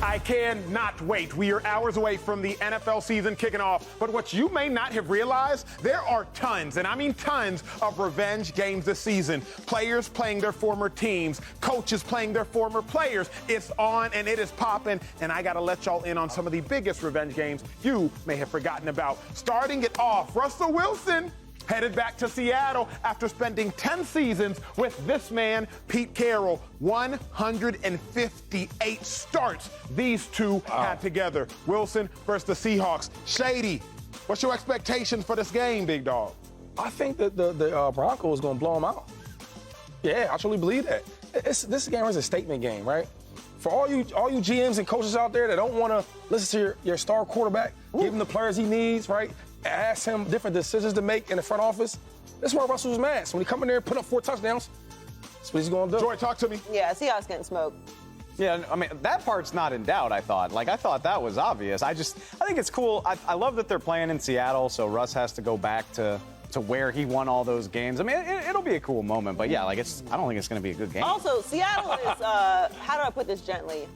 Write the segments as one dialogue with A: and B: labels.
A: I cannot wait. We are hours away from the NFL season kicking off. But what you may not have realized, there are tons, and I mean tons, of revenge games this season. Players playing their former teams, coaches playing their former players. It's on and it is popping. And I got to let y'all in on some of the biggest revenge games you may have forgotten about. Starting it off, Russell Wilson headed back to Seattle after spending 10 seasons with this man, Pete Carroll. 158 starts these two had together. Wilson versus the Seahawks. Shady, what's your expectations for this game, big dog?
B: I think that the Broncos going to blow them out. Yeah, I truly believe that. This game is a statement game, right? For all you GMs and coaches out there that don't want to listen to your star quarterback, give him the players he needs, right? Ask him different decisions to make in the front office. This is where Russell's mad. So when he come in there and put up 4 touchdowns, that's what he's going to do.
A: Joy, talk to me.
C: Yeah, Seahawks getting smoked.
D: Yeah, I mean, that part's not in doubt, I thought. I thought that was obvious. I think it's cool. I love that they're playing in Seattle, so Russ has to go back to where he won all those games. I mean, it'll be a cool moment, but yeah, I don't think it's going to be a good game.
C: Also, Seattle is, how do I put this gently?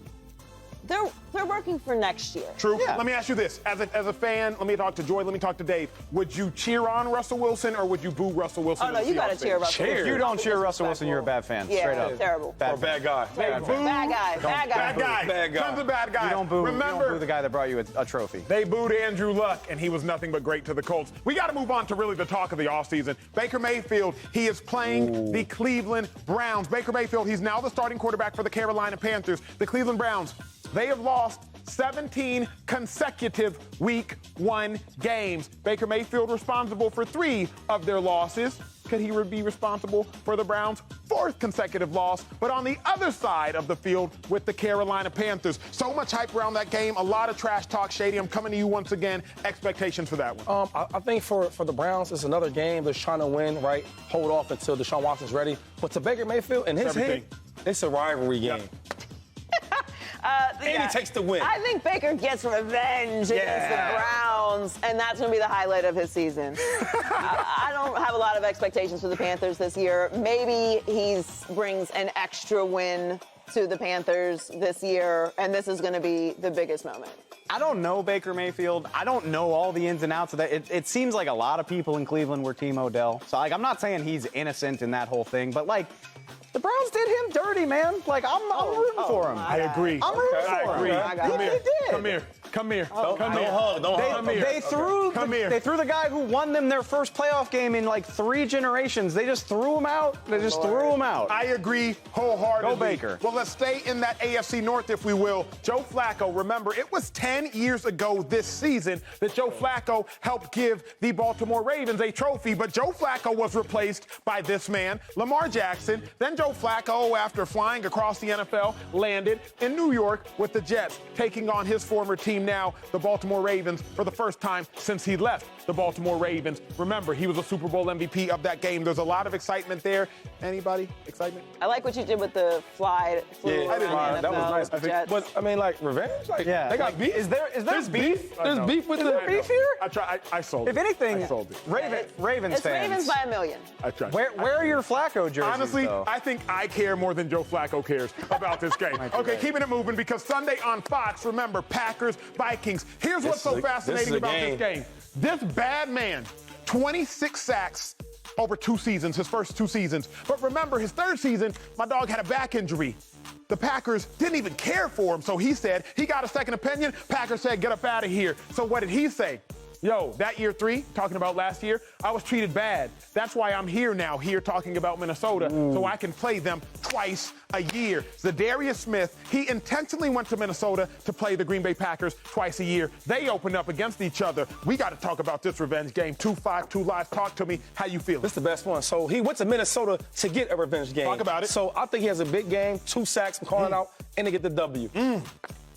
C: They're working for next year.
A: True.
D: Yeah.
A: Let me ask you this. As a fan, let me talk to Joy, let me talk to Dave. Would you cheer on Russell Wilson or would you boo Russell Wilson?
C: Oh, no, you got to cheer Russell Wilson.
D: If you don't cheer Russell Wilson, you're a bad fan.
C: Yeah,
D: Straight up.
C: terrible.
B: Or a bad guy.
C: Bad guy.
A: Bad guy. Tons of bad guys.
D: You don't boo
A: Remember,
D: the guy that brought you a trophy.
A: they booed Andrew Luck, and he was nothing but great to the Colts. We got to move on to really the talk of the offseason. Baker Mayfield, he is playing the Cleveland Browns. Baker Mayfield, he's now the starting quarterback for the Carolina Panthers. The Cleveland Browns, they have lost 17 consecutive Week 1 games. Baker Mayfield responsible for 3 of their losses. Could he be responsible for the Browns' 4th consecutive loss? But on the other side of the field with the Carolina Panthers, so much hype around that game, a lot of trash talk. Shady, I'm coming to you once again. Expectations for that one?
B: I think for the Browns, it's another game they're trying to win, right? Hold off until Deshaun Watson's ready. But to Baker Mayfield and his head, it's a rivalry game. And he takes the win.
C: I think Baker gets revenge against the Browns, and that's going to be the highlight of his season. I don't have a lot of expectations for the Panthers this year. Maybe he brings an extra win to the Panthers this year, and this is going to be the biggest moment.
D: I don't know Baker Mayfield. I don't know all the ins and outs of that. It seems like a lot of people in Cleveland were Team Odell. So, I'm not saying he's innocent in that whole thing, but, the Browns did him dirty, man. I'm rooting for him.
A: I agree.
D: I'm rooting for him.
A: Come here.
D: They did.
A: Come here. Come here.
B: Don't hug.
D: They threw the guy who won them their first playoff game in 3 generations. They just threw him out.
A: I agree wholeheartedly.
D: Go Baker.
A: Well, let's stay in that AFC North, if we will. Joe Flacco, remember, it was 10 years ago this season that Joe Flacco helped give the Baltimore Ravens a trophy, but Joe Flacco was replaced by this man, Lamar Jackson. Then Joe Flacco, after flying across the NFL, landed in New York with the Jets, taking on his former team now, the Baltimore Ravens, for the first time since he left the Baltimore Ravens. Remember, he was a Super Bowl MVP of that game. There's a lot of excitement there. Anybody? Excitement?
C: I like what you did with the fly.
B: Yeah,
C: I didn't mind.
B: that was nice.
C: Jets.
B: But, revenge? They got beef.
D: Is there beef?
B: There's beef with the
D: beef here?
A: I sold it.
D: If anything,
A: I sold it.
D: Ravens
C: It's
D: fans.
C: Ravens by a million.
A: I tried.
D: Where are your Flacco jerseys,
A: Honestly,
D: though?
A: I think I care more than Joe Flacco cares about this game. Okay, keeping it moving because Sunday on Fox, remember, Packers, Vikings. Here's what's so fascinating about this game. This bad man, 26 sacks over 2 seasons, his first 2 seasons. But remember, his 3rd season, my dog had a back injury. The Packers didn't even care for him, so he said he got a second opinion. Packers said, get up out of here. So what did he say? Yo, that year 3, talking about last year, I was treated bad. That's why I'm here now, talking about Minnesota, so I can play them twice a year. Zadarius Smith, he intentionally went to Minnesota to play the Green Bay Packers twice a year. They opened up against each other. We got to talk about this revenge game. 2-5, 2 lives. Talk to me. How you feeling?
B: This is the best one. So he went to Minnesota to get a revenge game.
A: Talk about it.
B: So I think he has a big game, 2 sacks, I'm calling out, and to get the W.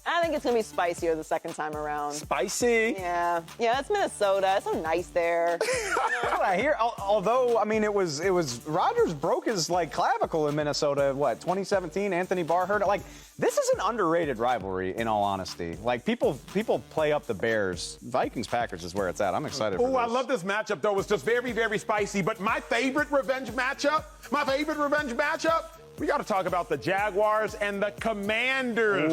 C: I think it's going to be spicier the second time around.
B: Spicy.
C: Yeah, it's Minnesota. It's so nice there.
D: What I hear, although it was Rodgers broke his clavicle in Minnesota. 2017? Anthony Barr hurt it. This is an underrated rivalry, in all honesty. People play up the Bears. Vikings Packers is where it's at. I'm excited.
A: Oh, I love this matchup though. It's just very, very spicy. But my favorite revenge matchup We got to talk about the Jaguars and the Commanders.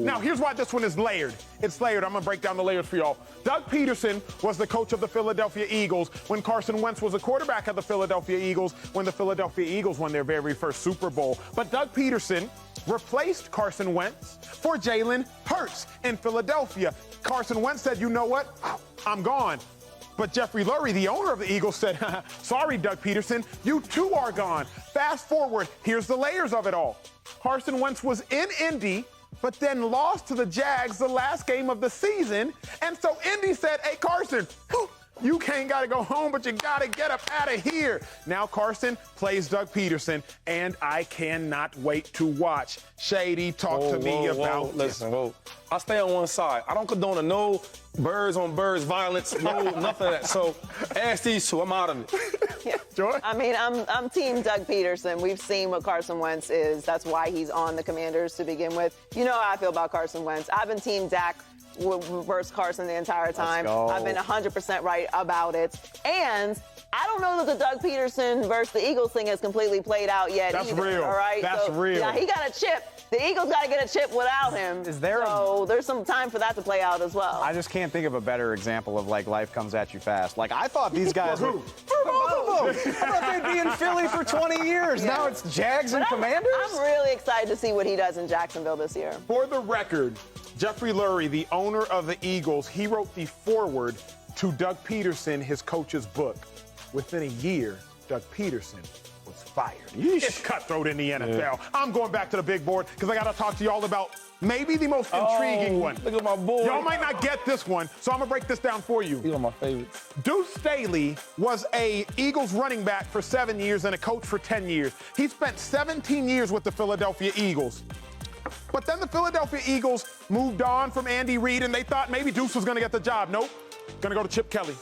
A: Now, here's why this one is layered. It's layered. I'm going to break down the layers for y'all. Doug Peterson was the coach of the Philadelphia Eagles when Carson Wentz was the quarterback of the Philadelphia Eagles when the Philadelphia Eagles won their very first Super Bowl. But Doug Peterson replaced Carson Wentz for Jalen Hurts in Philadelphia. Carson Wentz said, you know what? I'm gone. But Jeffrey Lurie, the owner of the Eagles, said, sorry, Doug Peterson, you too are gone. Fast forward, here's the layers of it all. Carson Wentz was in Indy, but then lost to the Jags the last game of the season. And so Indy said, hey, Carson, you got to go home, but you got to get up out of here. Now Carson plays Doug Peterson, and I cannot wait to watch. Shady, talk to me about this.
B: Listen, I stay on one side. I don't condone no birds on birds violence, no nothing of that. So ask these two. I'm out of it.
C: Yeah.
A: Joy?
C: I mean, I'm team Doug Peterson. We've seen what Carson Wentz is. That's why he's on the Commanders to begin with. You know how I feel about Carson Wentz. I've been team Dak versus Carson the entire time. I've been 100% right about it. And I don't know that the Doug Peterson versus the Eagles thing has completely played out yet.
A: That's
C: either,
A: real.
C: All right?
A: That's real.
C: Yeah, he got a chip. The Eagles got to get a chip without him. So there's some time for that to play out as well.
D: I just can't think of a better example of, like, life comes at you fast. Like, I thought these guys
A: For
D: were... For both of them. I thought they'd be in Philly for 20 years.
C: Yeah.
D: Now it's Jags and Commanders?
C: I'm really excited to see what he does in Jacksonville this year.
A: For the record, Jeffrey Lurie, the owner of the Eagles, he wrote the foreword to Doug Peterson, his coach's book. Within a year, Doug Peterson was fired. It's cutthroat in the NFL. Yeah. I'm going back to the big board because I got to talk to y'all about maybe the most intriguing one.
B: Look at my boy.
A: Y'all might not get this one, so I'm going to break this down for you.
B: He's one of my favorites.
A: Deuce Staley was a Eagles running back for 7 years and a coach for 10 years. He spent 17 years with the Philadelphia Eagles. But then the Philadelphia Eagles moved on from Andy Reid, and they thought maybe Deuce was going to get the job. Nope. Going to go to Chip Kelly.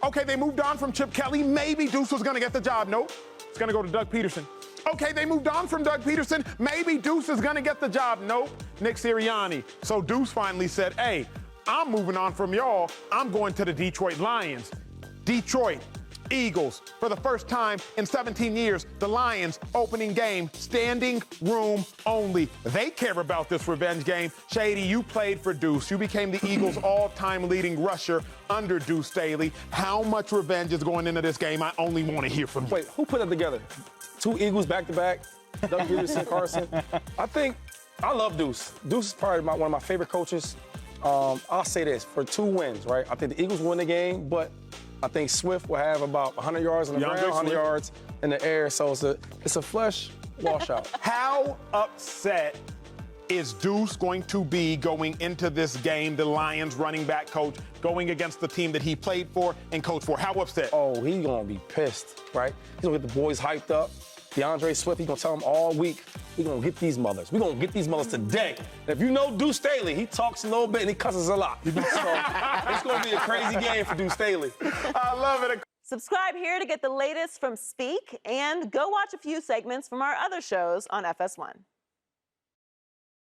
A: Okay, they moved on from Chip Kelly. Maybe Deuce was going to get the job. Nope. It's going to go to Doug Peterson. Okay, they moved on from Doug Peterson. Maybe Deuce is going to get the job. Nope. Nick Sirianni. So Deuce finally said, hey, I'm moving on from y'all. I'm going to the Detroit Lions. Detroit Eagles. For the first time in 17 years, the Lions opening game, standing room only. They care about this revenge game. Shady, you played for Deuce. You became the Eagles' all-time leading rusher under Deuce Staley. How much revenge is going into this game? I only want to hear from you.
B: Wait, who put that together? Two Eagles back-to-back, Doug Peterson, Carson. I love Deuce. Deuce is probably one of my favorite coaches. I'll say this, for 2 wins, right? I think the Eagles win the game, but I think Swift will have about 100 yards on the ground, 100 yards in the air. So it's a flush washout.
A: How upset is Deuce going to be going into this game, the Lions running back coach, going against the team that he played for and coached for? How upset?
B: Oh, he's going to be pissed, right? He's going to get the boys hyped up. DeAndre Swift, he's going to tell them all week, we're going to get these mothers. We're going to get these mothers today. And if you know Deuce Staley, he talks a little bit and he cusses a lot. So it's going to be a crazy game for Deuce Staley.
A: I love it.
C: Subscribe here to get the latest from Speak and go watch a few segments from our other shows on FS1.